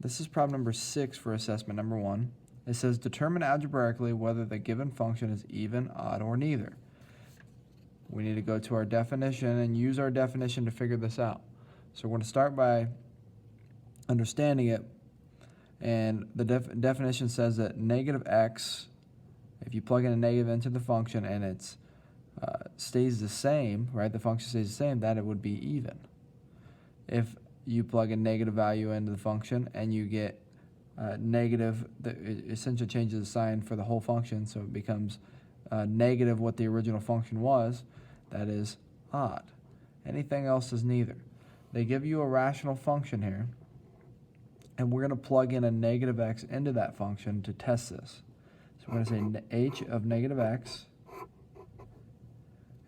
This is problem number 6 for assessment number 1. It says determine algebraically whether the given function is even, odd, or neither. We need to go to our definition and use our definition to figure this out. So we're going to start by understanding it. And the definition says that negative x, if you plug in a negative into the function and it stays the same, right, the function stays the same, that it would be even. If you plug a negative value into the function and you get negative, it essentially changes the sign for the whole function, so it becomes negative what the original function was, that is odd. Anything else is neither. They give you a rational function here, and we're going to plug in a negative x into that function to test this. So we're going to say h of negative x,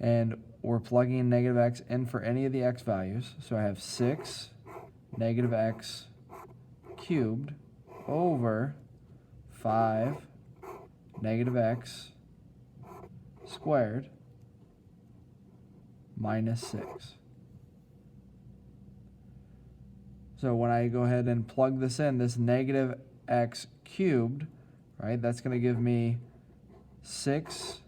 and we're plugging in negative x in for any of the x values. So I have 6 negative x cubed over 5 negative x squared minus 6. So when I go ahead and plug this in, this negative x cubed, right, that's going to give me 6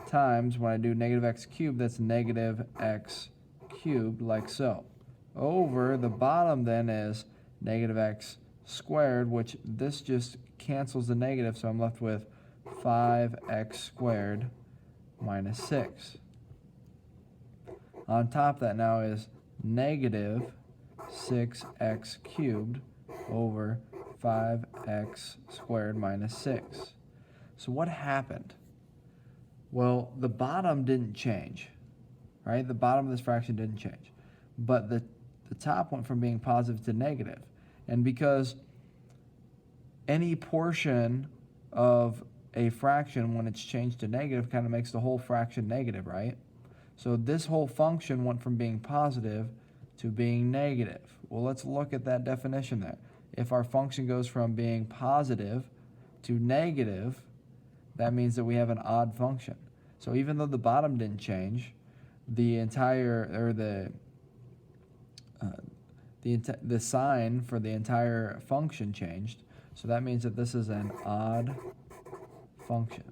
times, when I do negative x cubed, that's negative x cubed, like so. Over the bottom then is negative x squared, which this just cancels the negative, so I'm left with 5x squared minus 6. On top of that now is negative 6x cubed over 5x squared minus 6. So what happened? Well, the bottom didn't change, right? The bottom of this fraction didn't change, but the top went from being positive to negative. And because any portion of a fraction, when it's changed to negative, kind of makes the whole fraction negative, right? So this whole function went from being positive to being negative. Well, let's look at that definition there. If our function goes from being positive to negative, that means that we have an odd function. So even though the bottom didn't change, the entire, or the sign for the entire function changed. So that means that this is an odd function.